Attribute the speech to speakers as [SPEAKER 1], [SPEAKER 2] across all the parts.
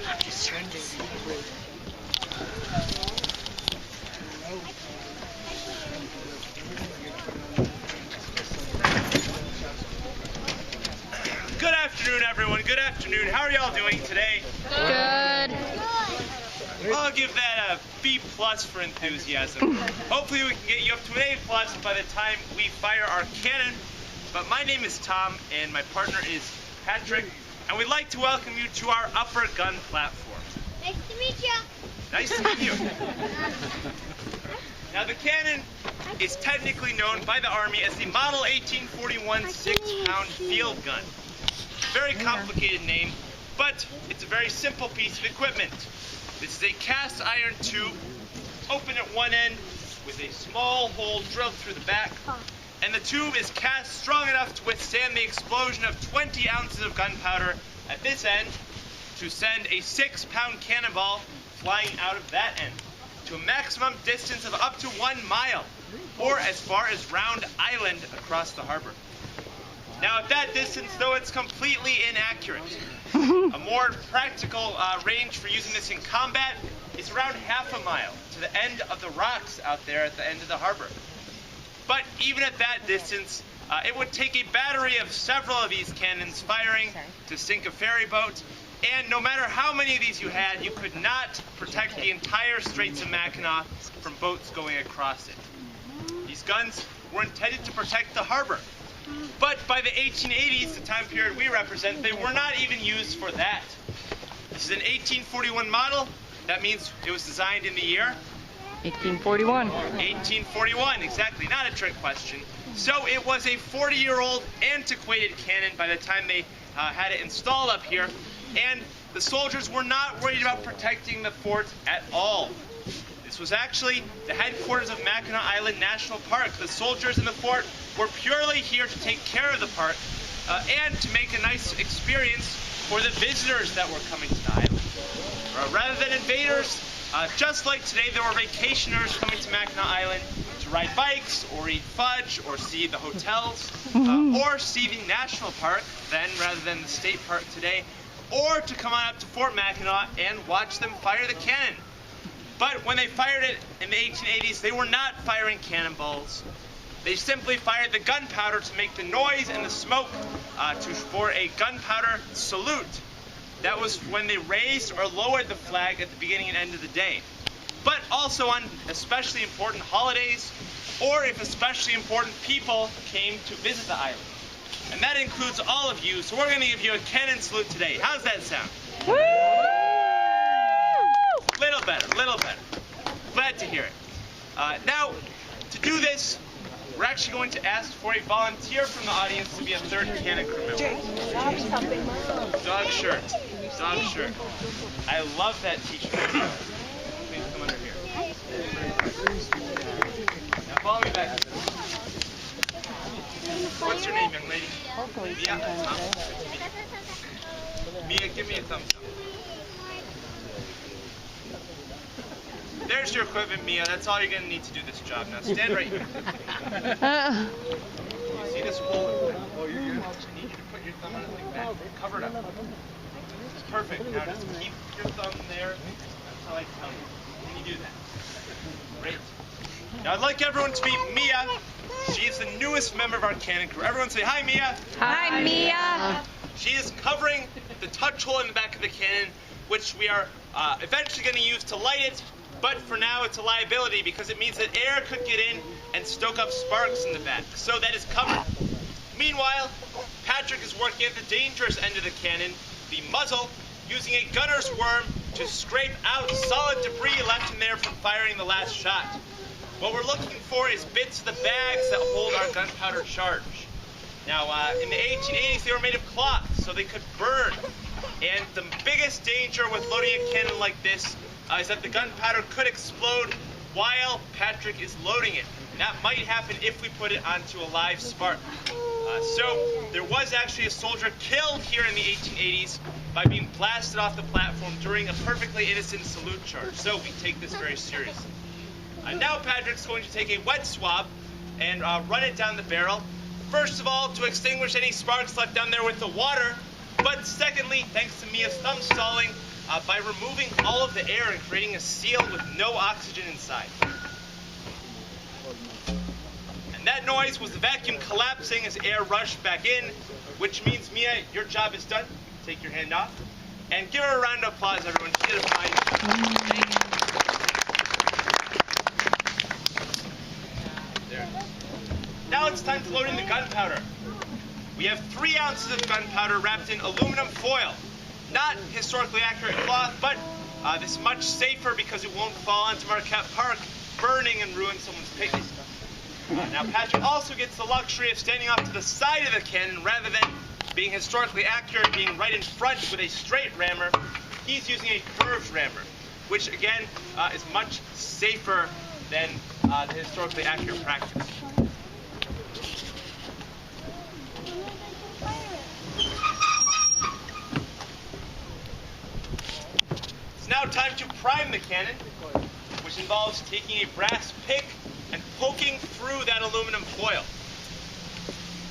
[SPEAKER 1] Good afternoon, everyone. Good afternoon. How are y'all doing today?
[SPEAKER 2] Good.
[SPEAKER 1] I'll give that a B+ for enthusiasm. Hopefully we can get you up to an A+ by the time we fire our cannon. But my name is Tom, and my partner is Patrick, and we'd like to welcome you to our upper gun platform.
[SPEAKER 3] Nice to meet you.
[SPEAKER 1] Nice to meet you. Now, the cannon is technically known by the Army as the Model 1841 6-pound field gun. Very complicated name, but it's a very simple piece of equipment. This is a cast iron tube, open at one end with a small hole drilled through the back, and the tube is cast strong enough to withstand the explosion of 20 ounces of gunpowder at this end to send a 6-pound cannonball flying out of that end to a maximum distance of up to 1 mile, or as far as Round Island across the harbor. Now, at that distance, though it's completely inaccurate, a more practical range for using this in combat is around half a mile to the end of the rocks out there at the end of the harbor. But even at that distance, it would take a battery of several of these cannons firing to sink a ferry boat, and no matter how many of these you had, you could not protect the entire Straits of Mackinac from boats going across it. These guns were intended to protect the harbor. But by the 1880s, the time period we represent, they were not even used for that. This is an 1841 model. That means it was designed in the year?
[SPEAKER 2] 1841.
[SPEAKER 1] 1841, exactly. Not a trick question. So it was a 40-year-old antiquated cannon by the time they had it installed up here. And the soldiers were not worried about protecting the fort at all. This was actually the headquarters of Mackinac Island National Park. The soldiers in the fort were purely here to take care of the park and to make a nice experience for the visitors that were coming to the island. Rather than invaders, just like today, there were vacationers coming to Mackinac Island to ride bikes or eat fudge or see the hotels or see the national park then rather than the state park today, or to come on up to Fort Mackinac and watch them fire the cannon. But when they fired it in the 1880s, they were not firing cannonballs. They simply fired the gunpowder to make the noise and the smoke for a gunpowder salute. That was when they raised or lowered the flag at the beginning and end of the day. But also on especially important holidays, or if especially important people came to visit the island. And that includes all of you, so we're going to give you a cannon salute today. How's that sound?
[SPEAKER 2] Woo!
[SPEAKER 1] Little better, little better. Glad to hear it. Now, to do this, we're actually going to ask for a volunteer from the audience to be a third cannon crew member. Dog shirt. Dog shirt. I love that t-shirt. Please come under here. Now follow me back. What's your name, young lady?
[SPEAKER 2] Hopefully
[SPEAKER 1] Mia? Mia, give me a thumbs up. There's your equipment, Mia. That's all you're going to need to do this job. Now stand right here. You see this hole? Oh, you're good. I need you to put your thumb on it like that. Cover it up. Perfect. Now just keep your thumb there until I tell you. Can you do that? Great. Now I'd like everyone to meet Mia. She is the newest member of our cannon crew. Everyone say hi, Mia.
[SPEAKER 2] Hi, Mia.
[SPEAKER 1] She is covering the touch hole in the back of the cannon, which we are eventually going to use to light it. But for now, it's a liability because it means that air could get in and stoke up sparks in the back. So that is covered. Meanwhile, Patrick is working at the dangerous end of the cannon, the muzzle, using a gunner's worm to scrape out solid debris left in there from firing the last shot. What we're looking for is bits of the bags that hold our gunpowder charge. Now, in the 1880s, they were made of cloth, so they could burn. And the biggest danger with loading a cannon like this is that the gunpowder could explode while Patrick is loading it. And that might happen if we put it onto a live spark. So there was actually a soldier killed here in the 1880s by being blasted off the platform during a perfectly innocent salute charge. So we take this very seriously. Now Patrick's going to take a wet swab and run it down the barrel. First of all, to extinguish any sparks left down there with the water. But secondly, thanks to Mia's thumb stalling, by removing all of the air and creating a seal with no oxygen inside. And that noise was the vacuum collapsing as air rushed back in, which means, Mia, your job is done. Take your hand off. And give her a round of applause, everyone. She did a fine job. There. Now it's time to load in the gunpowder. We have 3 ounces of gunpowder wrapped in aluminum foil. Not historically accurate cloth, but this is much safer because it won't fall onto Marquette Park, burning and ruin someone's picnic. Now Patrick also gets the luxury of standing off to the side of the cannon rather than being historically accurate, being right in front with a straight rammer. He's using a curved rammer, which again is much safer than the historically accurate practice. It's now time to prime the cannon, which involves taking a brass pick and poking through that aluminum foil.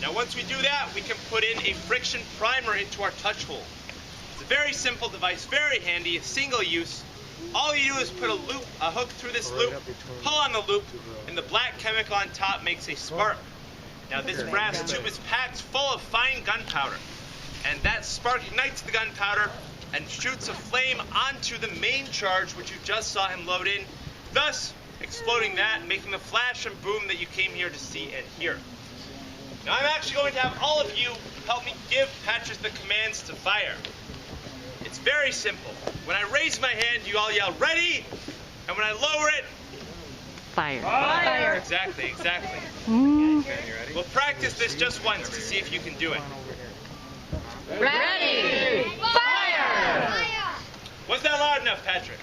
[SPEAKER 1] Now once we do that, we can put in a friction primer into our touch hole. It's a very simple device, very handy, single use. All you do is put a hook through this loop, pull on the loop, and the black chemical on top makes a spark. Now this brass tube is packed full of fine gunpowder, and that spark ignites the gunpowder and shoots a flame onto the main charge, which you just saw him load in, thus exploding that and making the flash and boom that you came here to see and hear. Now I'm actually going to have all of you help me give Patrick the commands to fire. It's very simple. When I raise my hand, you all yell, "Ready!" And when I lower it,
[SPEAKER 2] Fire.
[SPEAKER 1] fire! Exactly. We'll practice this just once to see if you can do it.
[SPEAKER 2] Ready! Fire!
[SPEAKER 1] Was that loud enough, Patrick?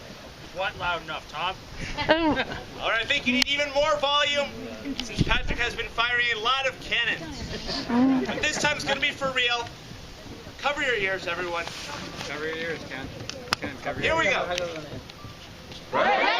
[SPEAKER 3] What loud enough, Tom?
[SPEAKER 1] All right, I think you need even more volume, since Patrick has been firing a lot of cannons. But this time it's going to be for real. Cover your ears, everyone.
[SPEAKER 3] Cover your ears, Ken. Cover
[SPEAKER 1] Here
[SPEAKER 3] your
[SPEAKER 1] we
[SPEAKER 3] ears.
[SPEAKER 1] go.
[SPEAKER 2] Ready!